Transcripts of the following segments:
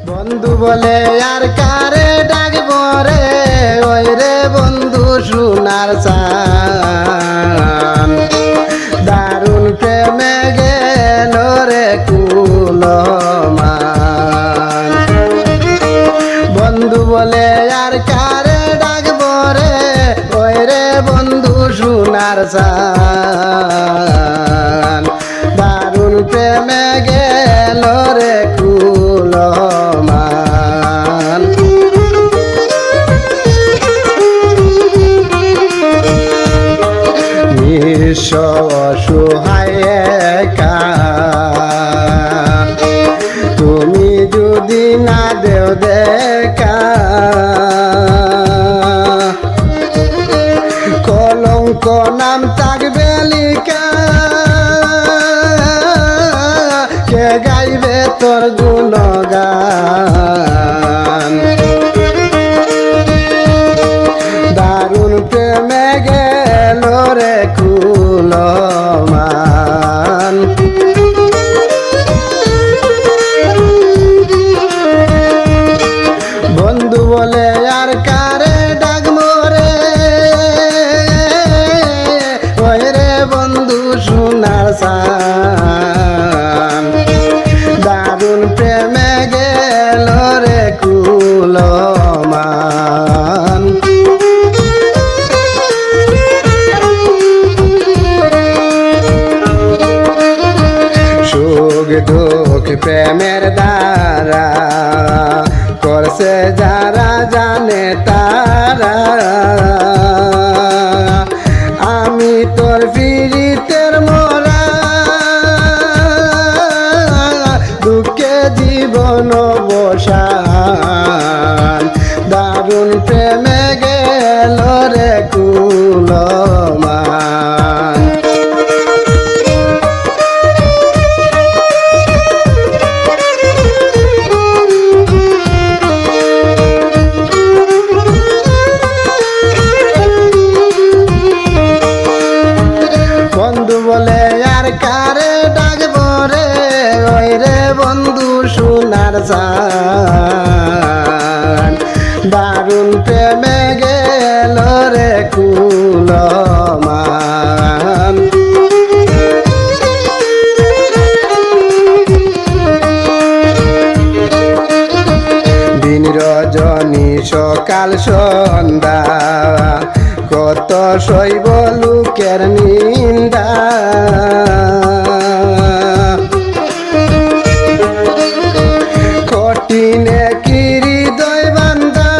বন্ধু বলে আর কারে ডাকবো রে, ওই রে বন্ধু সোনার চান। দারুণ প্রেমে গেল রে কুলমান। বন্ধু বলে আর কারে ডাকবো রে, ওই রে বন্ধু সোনার চান। দারুণ প্রেমে গেল রে কুলমান। নিঃস্ব অসহায় একা, তুমি যদি না দেও দেখা, কলঙ্ক নাম থাকবে লিখা, কে গাইবে তোর গুণগান। দারুণ প্রেমে গেল রে কুলমান। বন্ধু বলে আর কারে ডাকবো রে, ওই রে বন্ধু সোনার চান। দারুণ প্রেমে গেল রে কুলমান। সুখ দুঃখ প্রেমের দ্বারা করছে যারা জানে তারা। আমি তোর পীড়িতের মরা, দুঃখে জীবন অবসান। দারুণ প্রেমে গেল রে কুলমান। বন্ধু বলে আর কারে ডাকবো রে, ওই রে বন্ধু সোনার চান। দারুণ প্রেমে গেল রে কুলমান। দিন রজনী সকাল সন্ধ্যা, কত সইব লোকের নিন্দা। কঠিনে কি হৃদয় বান্ধা,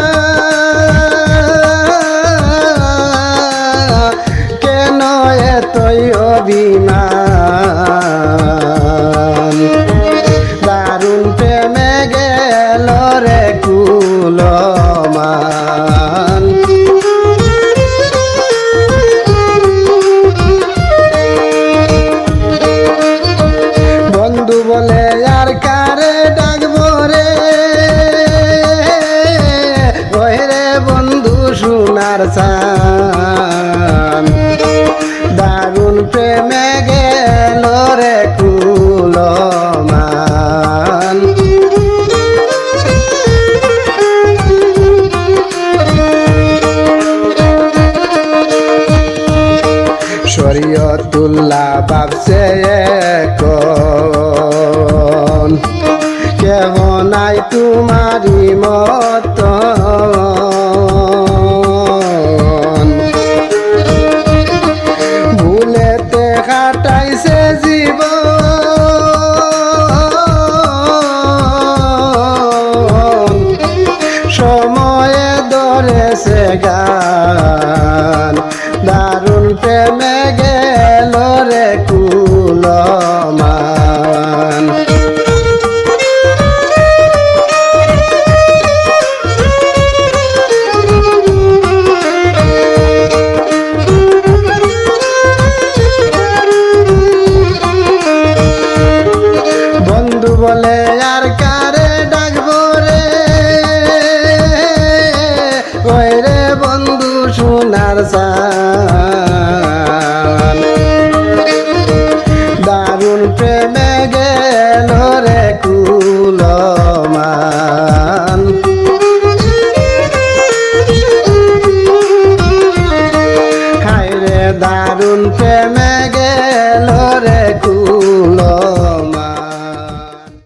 কেন এতই অভিমান। দারুণ প্রেমে গেল রে কুলমান। বন্ধু বলে আর কারে ডাকবো রে, ওই রে বন্ধু সোনার চান। দারুণ প্রেমে গেল রে কুলমান। শরীয়তুল্লাহ ভাবছে এখন, কেহ নাই তোমারি মতন। ভুলেতে কাটাইছে জীবন, সময়ে ধরেছে গান। দারুণ প্রেমে গেল রে কুলমান। বন্ধু বলে আর কারে ডাকবো রে, ওই রে দারুণ প্রেমে